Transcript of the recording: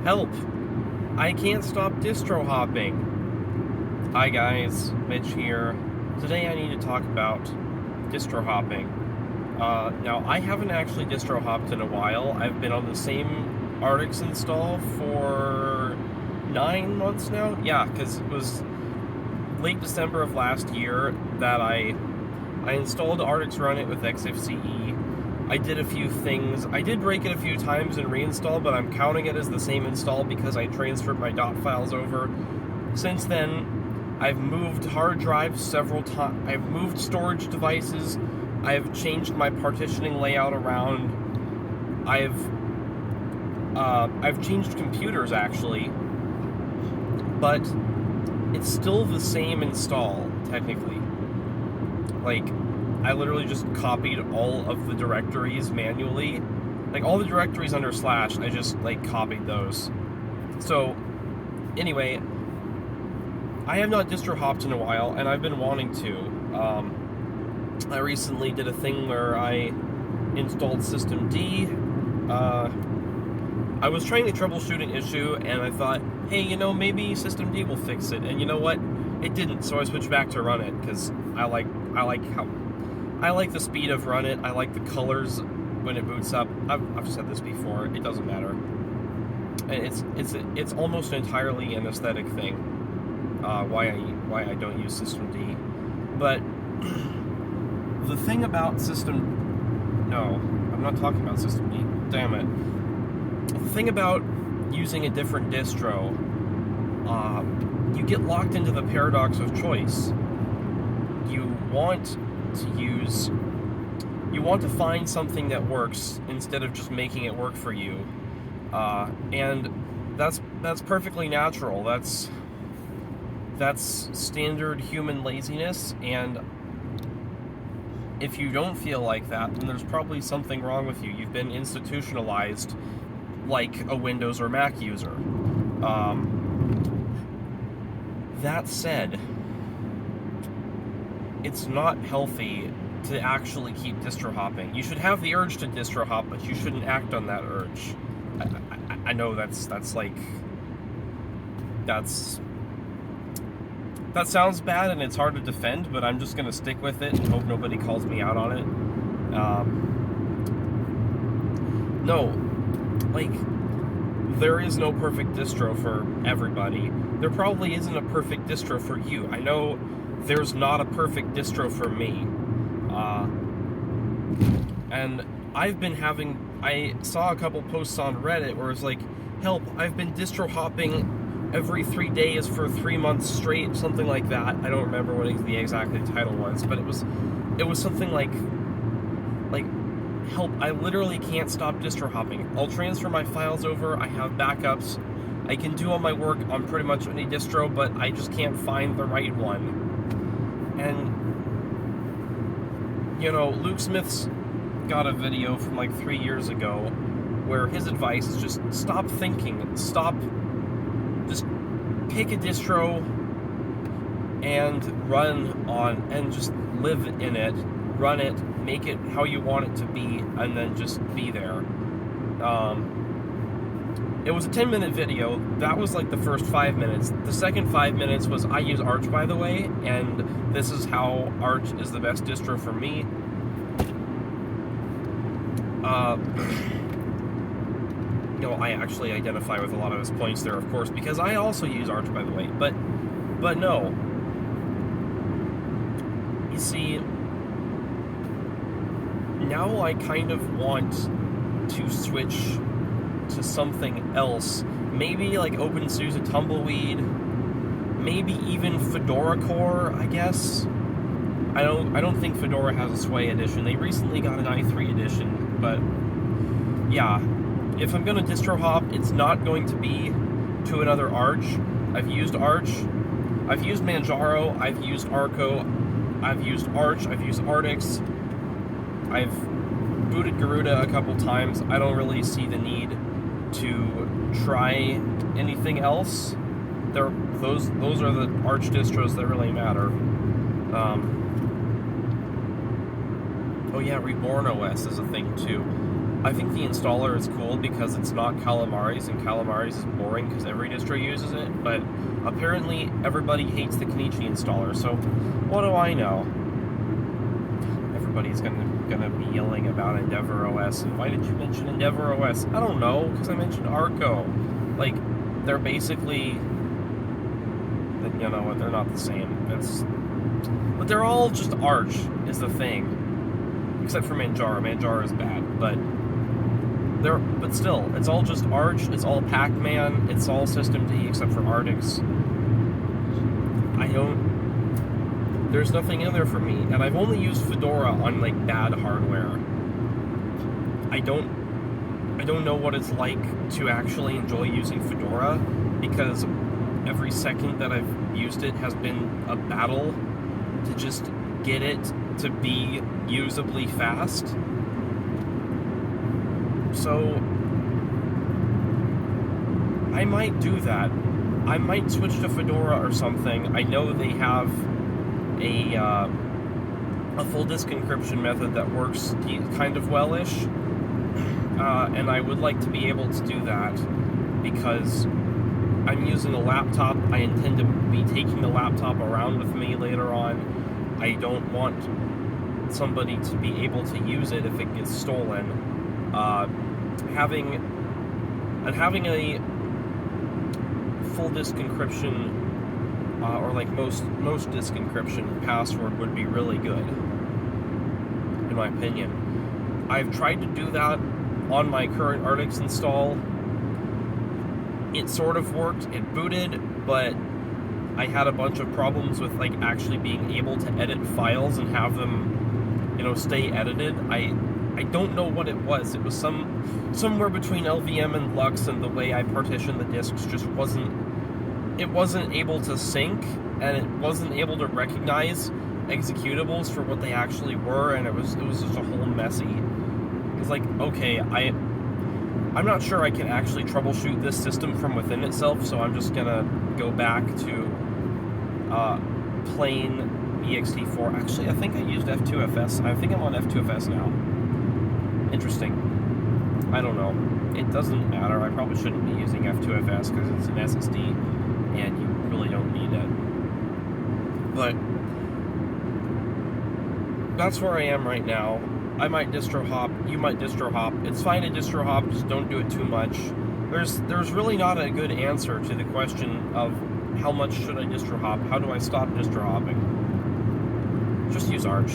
Help! I can't stop distro hopping. Hi guys, Mitch here. Today I need to talk about distro hopping. Now, I haven't actually distro hopped in a while. I've been on the same Artix install for 9 months now. Yeah, because it was late December of last year that I installed Artix Run It with XFCE. I did a few things. I did break it a few times and reinstall, but I'm counting it as the same install because I transferred my .dot files over. Since then, I've moved hard drives several times. I've moved storage devices. I've changed my partitioning layout around. I've changed computers actually, but it's still the same install technically. Like, I literally just copied all of the directories manually. Like, all the directories under / I just, copied those. So, anyway, I have not distro hopped in a while, and I've been wanting to. I recently did a thing where I installed System D. I was trying to troubleshoot an issue, and I thought, hey, maybe System D will fix it. And you know what? It didn't, so I switched back to Run It, because I like the speed of Run It. I like the colors when it boots up. I've said this before. It doesn't matter. It's almost entirely an aesthetic thing. Why I don't use System D, but the thing about I'm not talking about System D. Damn it. The thing about using a different distro, you get locked into the paradox of choice. You want to find something that works instead of just making it work for you, and that's perfectly natural. That's standard human laziness, and if you don't feel like that, then there's probably something wrong with you. You've been institutionalized like a Windows or Mac user. That said, it's not healthy to actually keep distro hopping. You should have the urge to distro hop, but you shouldn't act on that urge. I know that sounds bad and it's hard to defend, but I'm just gonna stick with it and hope nobody calls me out on it. There is no perfect distro for everybody. There probably isn't a perfect distro for you. I know there's not a perfect distro for me. And I saw a couple posts on Reddit where it's like, help, I've been distro hopping every 3 days for 3 months straight, something like that. I don't remember what the exact title was, but it was something like, help, I literally can't stop distro hopping. I'll transfer my files over, I have backups, I can do all my work on pretty much any distro, but I just can't find the right one. And, Luke Smith's got a video from 3 years ago where his advice is just stop thinking, just pick a distro and and just live in it, run it, make it how you want it to be, and then just be there. It was a 10-minute video. That was the first 5 minutes. The second 5 minutes was, I use Arch, by the way, and this is how Arch is the best distro for me. I actually identify with a lot of his points there, of course, because I also use Arch, by the way, but no. You see, now I kind of want to switch to something else. Maybe OpenSUSE Tumbleweed, maybe even Fedora Core, I guess. I don't think Fedora has a Sway edition. They recently got an i3 edition, but yeah. If I'm going to distro hop, it's not going to be to another Arch. I've used Arch, I've used Manjaro, I've used Arco, I've used Arch, I've used Artix, I've booted Garuda a couple times. I don't really see the need to try anything else. Those are the Arch distros that really matter. Oh yeah, Reborn OS is a thing too. I think the installer is cool because it's not Calamares, and Calamares is boring because every distro uses it, but apparently everybody hates the Kenichi installer, so what do I know? Everybody's gonna be yelling about Endeavor OS, and why did you mention Endeavor OS? I don't know, because I mentioned Arco. Like, they're basically, you know what, they're not the same. But they're all just Arch, is the thing. Except for Manjaro. Manjaro is bad, but still, it's all just Arch, it's all Pac-Man, it's all System D except for Artix. There's nothing in there for me, and I've only used Fedora on, like, bad hardware. I don't know what it's like to actually enjoy using Fedora, because every second that I've used it has been a battle to just get it to be usably fast. So I might do that. I might switch to Fedora or something. I know they have a full disk encryption method that works kind of well-ish, and I would like to be able to do that because I'm using a laptop. I intend to be taking the laptop around with me later on. I don't want somebody to be able to use it if it gets stolen. Having a full disk encryption or like most disk encryption password would be really good, in my opinion. I've tried to do that on my current Artix install. It sort of worked. It booted, but I had a bunch of problems with like actually being able to edit files and have them, you know, stay edited. I don't know what it was. It was somewhere between LVM and Lux, and the way I partitioned the disks just wasn't able to sync, and it wasn't able to recognize executables for what they actually were, and it was just a whole messy. It's like, okay, I'm not sure I can actually troubleshoot this system from within itself, so I'm just gonna go back to plain ext4. Actually, I think I used F2FS. I think I'm on F2FS now. Interesting. I don't know. It doesn't matter. I probably shouldn't be using F2FS because it's an SSD and you really don't need it. But that's where I am right now. I might distro hop. You might distro hop. It's fine to distro hop, just don't do it too much. There's really not a good answer to the question of how much should I distro hop? How do I stop distro hopping? Just use Arch.